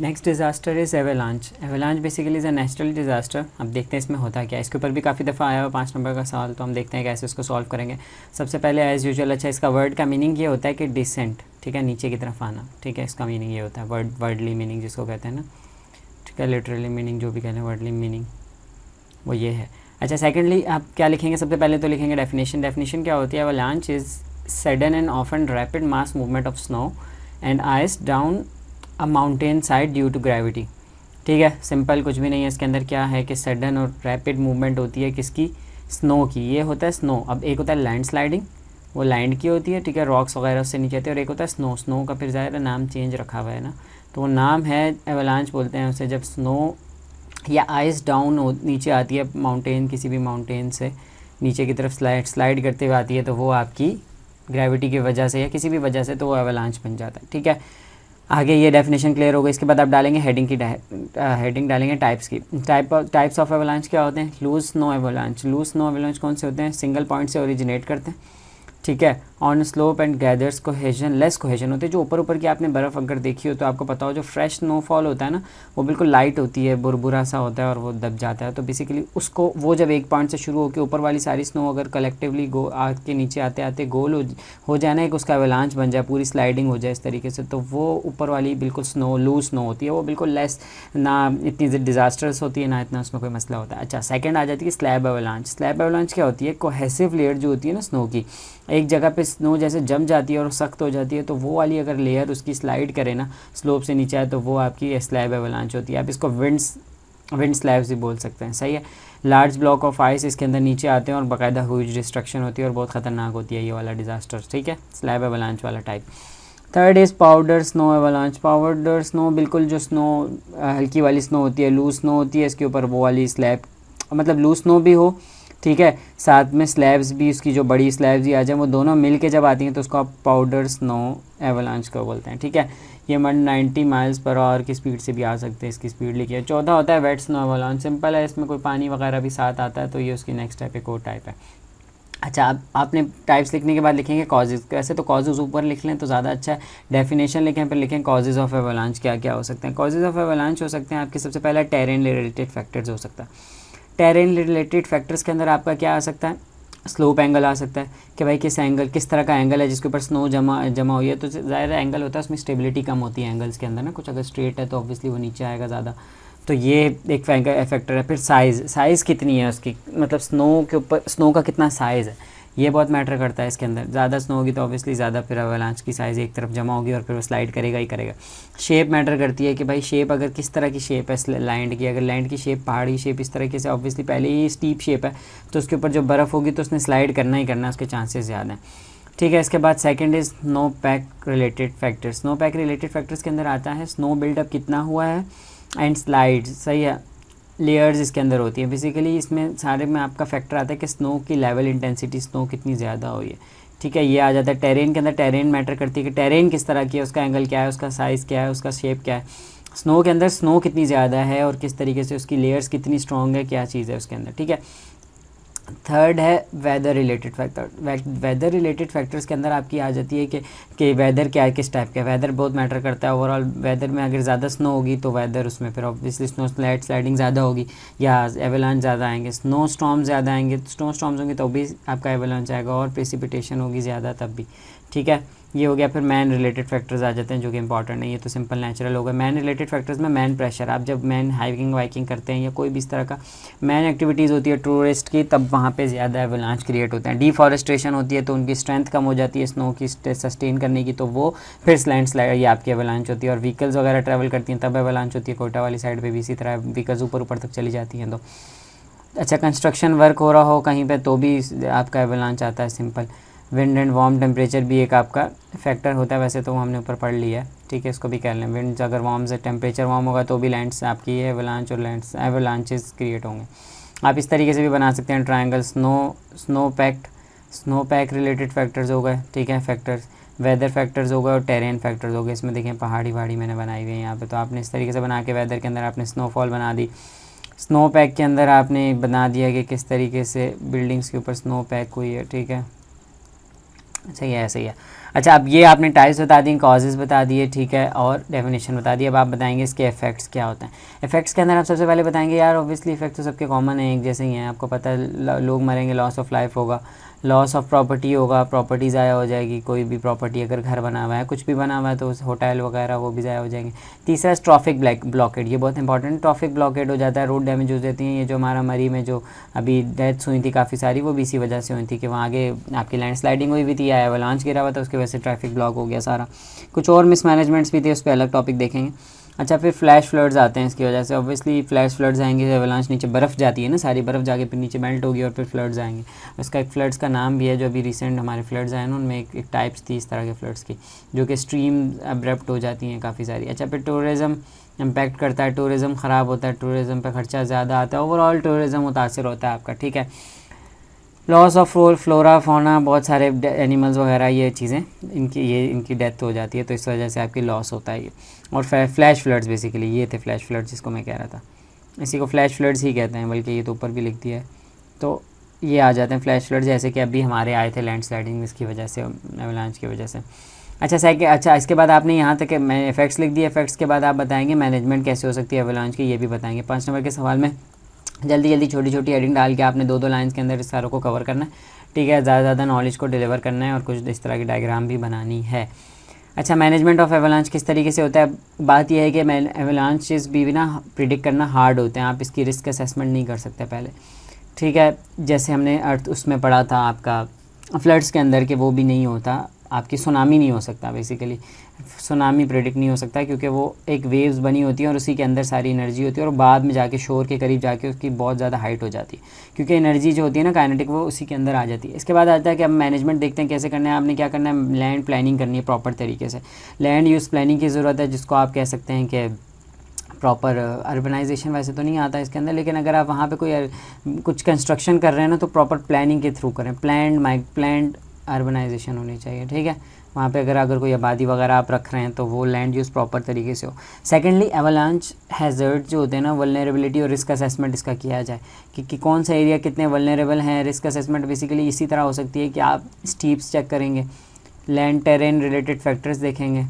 Next disaster is avalanche. Avalanche basically is a natural disaster. अब देखते हैं इसमें होता क्या है। इसके ऊपर भी काफ़ी दफ़ा आया हुआ 5 नंबर का सवाल, तो हम देखते हैं कैसे इसको सॉल्व करेंगे। सबसे पहले एज़ यूजुअल, अच्छा इसका वर्ड का मीनिंग ये होता है कि डिसेंट, ठीक है, नीचे की तरफ आना, ठीक है, इसका मीनिंग ये होता है। वर्डली मीनिंग जिसको कहते हैं ना, ठीक है, लिटरली मीनिंग जो भी कहते हैं, वर्डली मीनिंग वो ये है। अच्छा सेकेंडली आप क्या लिखेंगे, सबसे पहले तो लिखेंगे डेफिनेशन। डेफिनेशन क्या होती है, avalanche is sudden and often rapid mass movement of snow and ice down a mountain side due to gravity. ठीक है, सिंपल, कुछ भी नहीं है इसके अंदर। क्या है कि सडन और रैपिड मूवमेंट होती है किसकी, स्नो की। ये होता है स्नो। अब एक होता है लैंड स्लाइडिंग, वो लैंड की होती है, ठीक है, रॉक्स वगैरह उससे नीचे आते हैं, और एक होता है स्नो। स्नो का फिर ज़्यादा नाम चेंज रखा हुआ है ना, तो वो नाम है एवेलांच बोलते हैं उसे। जब स्नो या आइस डाउन नीचे आती है माउंटेन, किसी भी माउंटेन से नीचे की तरफ स्लाइड करते हुए आती है, तो वो आपकी ग्रेविटी की वजह से या किसी भी वजह से तो वो एवेलांच बन जाता है। ठीक है, आगे ये डेफिनेशन क्लियर हो गई। इसके बाद आप डालेंगे हेडिंग की, हेडिंग डालेंगे टाइप्स की। टाइप्स ऑफ एवेलांच क्या होते हैं, लूज स्नो एवेलांच। लूज स्नो एवेलांच कौन से होते हैं, सिंगल पॉइंट से ओरिजिनेट करते हैं, ठीक है, on slope and gathers cohesion, less cohesion होते हैं। जो ऊपर ऊपर की आपने बर्फ़ अगर देखी हो तो आपको पता हो, जो फ्रेश स्नोफॉल होता है ना, वो बिल्कुल लाइट होती है, बुरबुरा सा होता है और वो दब जाता है। तो बेसिकली उसको, वो जब एक पॉइंट से शुरू होकर ऊपर वाली सारी स्नो अगर कलेक्टिवली आग के नीचे आते आते गोल हो जाए ना, एक उसका एवेलांच बन जाए, पूरी स्लाइडिंग हो जाए इस तरीके से, तो वो ऊपर वाली बिल्कुल स्नो, लूज स्नो होती है, वो बिल्कुल लेस, ना इतनी डिजास्टर्स होती है, ना इतना उसमें कोई मसला होता है। अच्छा सेकंड आ जाती है स्लैब एवेलांच। स्लैब एवेलांच क्या होती है, कोहेसिव लेयर जो होती है ना स्नो की, एक जगह पे स्नो जैसे जम जाती है और सख्त हो जाती है, तो वो वाली अगर लेयर उसकी स्लाइड करे ना स्लोप से नीचे आए, तो वो आपकी स्लैब एवेलांच होती है। आप इसको विंड स्लैब्स भी बोल सकते हैं, सही है। लार्ज ब्लॉक ऑफ आइस इसके अंदर नीचे आते हैं और बाकायदा ह्यूज डिस्ट्रक्शन होती है और बहुत ख़तरनाक होती है ये वाला डिज़ास्टर, ठीक है, स्लैब एवेलांच वाला टाइप। Third is powder snow avalanche. Powder snow बिल्कुल जो स्नो हल्की वाली स्नो होती है, लूज स्नो होती है, इसके ऊपर वो वाली स्लैब, मतलब लूज स्नो भी हो, ठीक है, साथ में स्लैब्स भी, उसकी जो बड़ी स्लैब्स भी आ जाए, वो दोनों मिल के जब आती हैं तो उसको आप पाउडर स्नो एवेलांच को बोलते हैं। ठीक है, ये 190 माइल्स पर आवर की स्पीड से भी आ सकते हैं, इसकी स्पीड लिखी है। चौथा होता है वेट स्नो एवेलांच। सिंपल है, इसमें कोई पानी वगैरह भी साथ आता है, तो ये उसकी नेक्स्ट टाइप एक और टाइप है। अच्छा, अब आपने टाइप्स लिखने के बाद लिखेंगे कॉजेज़। वैसे तो कॉजेज़ ऊपर लिख लें तो ज़्यादा अच्छा है, डेफिनेशन लिखें फिर लिखें कॉजेज़ ऑफ एवेलांच क्या क्या हो सकते हैं। कॉजेज़ ऑफ एवेलांच हो सकते हैं आपके, सबसे पहला टेरेन रिलेटेड फैक्टर्स हो सकता है। टेरेन रिलेटेड फैक्टर्स के अंदर आपका क्या आ सकता है, स्लोप एंगल आ सकता है कि भाई किस तरह का एंगल है जिसके ऊपर स्नो जमा हुई है, तो ज़्यादा एंगल होता है उसमें, स्टेबिलिटी कम होती है एंगल्स के अंदर ना, कुछ अगर स्ट्रेट है तो ऑब्वियसली वो नीचे आएगा ज़्यादा, तो ये एक फैक्टर है। फिर साइज़ कितनी है उसकी, मतलब स्नो के ऊपर स्नो का कितना साइज़ है, ये बहुत मैटर करता है इसके अंदर। ज़्यादा स्नो होगी तो ऑब्वियसली ज़्यादा फिर एवेलांच की साइज़ एक तरफ जमा होगी और फिर वो स्लाइड करेगा ही करेगा। शेप मैटर करती है कि भाई शेप अगर किस तरह की शेप है लैंड की, अगर लैंड की शेप पहाड़ी शेप इस तरीके से, ऑब्वियसली पहले ही स्टीप शेप है तो उसके ऊपर जो बर्फ़ होगी तो उसने स्लाइड करना ही करना है, उसके चांसेस ज़्यादा हैं। ठीक है, इसके बाद second is snow pack related factors. Snow pack related factors के अंदर आता है स्नो बिल्डअप कितना हुआ है एंड स्लाइड, सही है, लेयर्स इसके अंदर होती है। बेसिकली इसमें सारे में आपका फैक्टर आता है कि स्नो की लेवल इंटेंसिटी, स्नो कितनी ज़्यादा हुई है, ठीक है, ये आ जाता है। टेरेन के अंदर टेरेन मैटर करती है कि टेरेन किस तरह की है, उसका एंगल क्या है, उसका साइज़ क्या है, उसका शेप क्या है। स्नो के अंदर स्नो कितनी ज़्यादा है और किस तरीके से उसकी लेयर्स कितनी स्ट्रॉन्ग है, क्या चीज़ है उसके अंदर, ठीक है। थर्ड है weather related factor. Weather related factors के अंदर आपकी आ जाती है कि वेदर क्या है, किस टाइप का वेदर बहुत मैटर करता है। ओवरऑल वेदर में अगर ज़्यादा स्नो होगी तो वेदर उसमें फिर ऑब्वियसली स्लाइडिंग ज़्यादा होगी या एवेलांच ज़्यादा आएंगे। स्नो स्टॉर्म ज़्यादा आएंगे, स्नो स्टॉर्म्स होंगे तो भी आपका एवेलांच आएगा, और प्रेसिपिटेशन होगी ज़्यादा तब भी, ठीक है, ये हो गया। फिर मैन रिलेटेड फैक्टर्स आ जाते हैं जो कि इंपॉर्टेंट नहीं है, तो सिंपल नेचुरल होगा। मैन रिलेटेड फैक्टर्स में मैन प्रेशर, आप जब मैन हाइकिंग वाइकिंग करते हैं या कोई भी इस तरह का मैन एक्टिविटीज़ होती है टूरिस्ट की, तब वहाँ पे ज़्यादा एवेलांच क्रिएट होते हैं। डिफॉरेस्टेशन होती है तो उनकी स्ट्रेंथ कम हो जाती है स्नो की सस्टेन करने की, तो वो फिर लैंडस्लाइड ये आपकी एवेलांच होती है। और व्हीकल्स वगैरह ट्रैवल करती हैं तब एवेलांच होती है, कोटा वाली साइड पर भी इसी तरह व्हीकल्स ऊपर तक चली जाती हैं तो। अच्छा, कंस्ट्रक्शन वर्क हो रहा हो कहीं पे तो भी आपका एवेलांच आता है, simple. Wind and warm temperature भी एक आपका फैक्टर होता है, वैसे तो हमने ऊपर पढ़ लिया है, ठीक है, इसको भी कह लें। विंड अगर वार्म से टेम्परेचर वार्म होगा तो भी लैंड्स आपकी एवेलांच और एवेलांचेस क्रिएट होंगे। आप इस तरीके से भी बना सकते हैं triangle. Snow pack related factors हो गए, ठीक है, फैक्टर्स वेदर फैक्टर्स हो गए और टेरेन फैक्टर्स हो गए। इसमें देखें पहाड़ी मैंने बनाई हुई है यहाँ पे, तो आपने इस तरीके से बना के वेदर के अंदर आपने स्नोफॉल बना दी। स्नो पैक के अंदर आपने बना दिया कि किस तरीके से बिल्डिंग्स के ऊपर स्नो पैक हुई है, ठीक है। सही है, सही है। अच्छा, अब ये आपने टाइप्स बता दी, कॉजेज़ बता दिए, ठीक है, और डेफिनेशन बता दी। अब आप बताएंगे इसके इफेक्ट्स क्या होते हैं। इफेक्ट्स के अंदर आप सबसे पहले बताएंगे यार ऑब्वियसली इफेक्ट तो सबके कॉमन है, एक जैसे ही हैं, आपको पता है लोग मरेंगे, लॉस ऑफ लाइफ होगा, लॉस ऑफ प्रॉपर्टी होगा, प्रॉपर्टी ज़ाया हो जाएगी, कोई भी प्रॉपर्टी अगर घर बना हुआ है, कुछ भी बना हुआ है तो उस होटल वगैरह वो भी ज़ाया हो जाएंगे। तीसरा ट्रैफिक ब्लॉकेड, ये बहुत इंपॉर्टेंट, ट्रैफिक ब्लॉकेड हो जाता है, रोड डैमेज हो जाती हैं। ये जो हमारा मरी में जो अभी डेथ्स हुई थी काफ़ी सारी, वो भी इसी वजह से हुई थी कि वहाँ आगे आपकी लैंडस्लाइडिंग हुई भी थी या एवलांच गिरा हुआ था, उसकी वजह से ट्रैफिक ब्लॉक हो गया सारा। कुछ और मिसमैनेजमेंट्स भी थे, उस पर अलग टॉपिक देखेंगे। अच्छा, फिर फ्लैश फ्लड्स आते हैं इसकी वजह से, ऑब्वियसली फ्लैश फ्लड्स आएंगे, एवलांच नीचे बर्फ़ जाती है ना, सारी बर्फ़ जाके फिर नीचे मेल्ट होगी और फिर फ्लड्स आएंगे। उसका एक फ्लड्स का नाम भी है, जो अभी रिसेंट हमारे फ्लड्स आए ना उनमें एक टाइप्स थी इस तरह के फ्लड्स की, जो कि स्ट्रीम अब्रप्ट हो जाती हैं काफ़ी सारी। अच्छा, फिर टूरिज़्म इम्पैक्ट करता है, टूरिज़्म ख़राब होता है, टूरिज़्म पे ख़र्चा ज़्यादा आता है, ओवरऑल टूरिज़्म मुतासर होता है आपका, ठीक है। लॉस ऑफ फ्लोरा फौना, बहुत सारे एनिमल्स वगैरह ये चीज़ें इनकी डेथ हो जाती है, तो इस वजह से आपकी लॉस होता है ये। और फ्लैश फ्लड्स, बेसिकली ये थे फ्लैश फ्लड्स जिसको मैं कह रहा था, इसी को फ्लैश फ्लड्स ही कहते हैं, बल्कि ये तो ऊपर भी लिख दिया है। तो ये आ जाते हैं फ्लैश फ्लड्स, जैसे कि अभी हमारे आए थे लैंडस्लाइडिंग इसकी वजह से, एवलांच की वजह से। अच्छा, इसके बाद आपने यहाँ तक मैं इफेक्ट्स लिख दिए। इफेक्ट्स के बाद आप बताएंगे मैनेजमेंट कैसे हो सकती है एवलांच की, ये भी बताएंगे। 5 नंबर के सवाल में जल्दी छोटी छोटी हेडिंग डाल के आपने 2-2 लाइन्स के अंदर इस सारों को कवर करना है, ठीक है। ज़्यादा नॉलेज को डिलीवर करना है और कुछ इस तरह की डायग्राम भी बनानी है। अच्छा, मैनेजमेंट ऑफ एवलांच किस तरीके से होता है। बात यह है कि एवलांचेस भी ना प्रिडिक्ट करना हार्ड होते हैं, आप इसकी रिस्क असेसमेंट नहीं कर सकते पहले, ठीक है। जैसे हमने अर्थ उसमें पढ़ा था आपका फ्लड्स के अंदर कि वो भी नहीं होता, आपकी सुनामी नहीं हो सकता, बेसिकली सुनामी प्रेडिक्ट नहीं हो सकता, क्योंकि वो एक वेव्स बनी होती है और उसी के अंदर सारी एनर्जी होती है, और बाद में जाके शोर के करीब जाके उसकी बहुत ज़्यादा हाइट हो जाती है, क्योंकि एनर्जी जो होती है ना काइनेटिक, वो उसी के अंदर आ जाती है। इसके बाद आता है कि अब मैनेजमेंट देखते हैं कैसे करना है। आपने क्या करना है, लैंड प्लानिंग करनी है प्रॉपर तरीके से, लैंड यूज़ प्लानिंग की ज़रूरत है, जिसको आप कह सकते हैं कि प्रॉपर अर्बनाइजेशन वैसे तो नहीं आता इसके अंदर, लेकिन अगर आप वहाँ पे कोई कुछ कंस्ट्रक्शन कर रहे हैं ना, तो प्रॉपर प्लानिंग के थ्रू करें, प्लान्ड अर्बनाइजेशन होनी चाहिए, ठीक है। वहाँ पे अगर कोई आबादी वगैरह आप रख रहे हैं तो वो लैंड यूज़ प्रॉपर तरीके से हो। सेकेंडली, एवलांच हैज़र्ड जो होते हैं ना, वल्नरेबिलिटी और रिस्क असेसमेंट इसका किया जाए कि कौन सा एरिया कितने वल्नरेबल हैं। रिस्क असेसमेंट बेसिकली इसी तरह हो सकती है कि आप स्टीप्स चेक करेंगे, लैंड टेरेन रिलेटेड फैक्टर्स देखेंगे,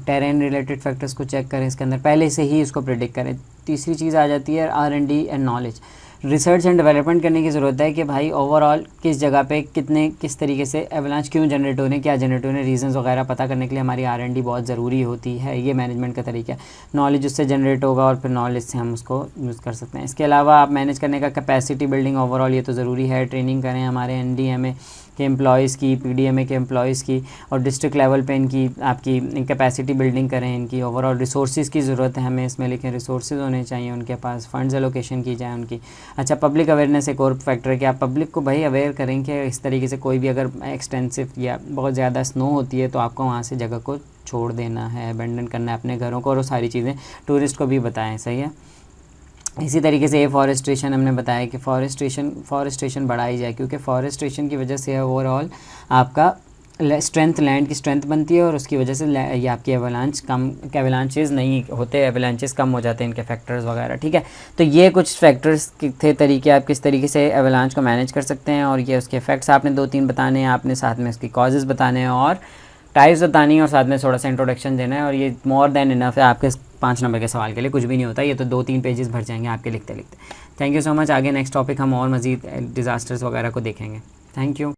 टेरेन रिलेटेड फैक्टर्स को चेक करें इसके अंदर, पहले से ही इसको प्रेडिक्ट करें। तीसरी चीज़ आ जाती है R&D and knowledge, research and development करने की ज़रूरत है कि भाई ओवरऑल किस जगह पे किस तरीके से एवलांच क्यों जनरेट हो रहे हैं, क्या जनरेट हो रहे हैं, रीजंस वगैरह पता करने के लिए हमारी R&D बहुत ज़रूरी होती है। ये मैनेजमेंट का तरीका है, नॉलेज उससे जनरेट होगा और फिर नॉलेज से हम उसको यूज़ कर सकते हैं। इसके अलावा आप मैनेज करने का कैपेसिटी बिल्डिंग ओवरऑल ये तो ज़रूरी है, ट्रेनिंग करें हमारे NDMA के एम्प्लॉयज़ की, PDMA के एम्प्लॉयज़ की, और डिस्ट्रिक्ट लेवल पे इनकी आपकी कैपेसिटी बिल्डिंग करें इनकी। ओवरऑल रिसोर्सेज़ की ज़रूरत है हमें इसमें, लेकिन रिसोर्सेज होने चाहिए उनके पास, फंड्स एलोकेशन की जाए उनकी। अच्छा, पब्लिक अवेयरनेस एक और फैक्टर है कि आप पब्लिक को भाई अवेयर करें कि इस तरीके से कोई भी अगर एक्सटेंसिव या बहुत ज़्यादा स्नो होती है तो आपको वहाँ से जगह को छोड़ देना है, अबेंडन करना है अपने घरों को, और वो सारी चीज़ें टूरिस्ट को भी बताएं, सही है। इसी तरीके से एफॉरेस्ट्रेशन हमने बताया कि फॉरेस्ट्रेशन बढ़ाई जाए, क्योंकि फॉरेस्ट्रेशन की वजह से ओवरऑल आपका स्ट्रेंथ, लैंड की स्ट्रेंथ बनती है, और उसकी वजह से ये आपकी एवलांचेस नहीं होते, एवलांचेस कम हो जाते हैं इनके फैक्टर्स वगैरह, ठीक है। तो ये कुछ फैक्टर्स थे तरीके आप किस तरीके से एवलांच को मैनेज कर सकते हैं, और ये उसके इफेक्ट्स आपने 2-3 बताने हैं, आपने साथ में उसकी कॉजेज़ बताने हैं और टाइप्स बतानी है, और साथ में थोड़ा सा इंट्रोडक्शन देना है, और ये मोर देन इनफ है आपके 5 नंबर के सवाल के लिए। कुछ भी नहीं होता, ये तो 2-3 पेजेस भर जाएंगे आपके लिखते लिखते। Thank you so much. आगे नेक्स्ट टॉपिक हम और मज़ीद डिज़ास्टर्स वगैरह को देखेंगे। Thank you.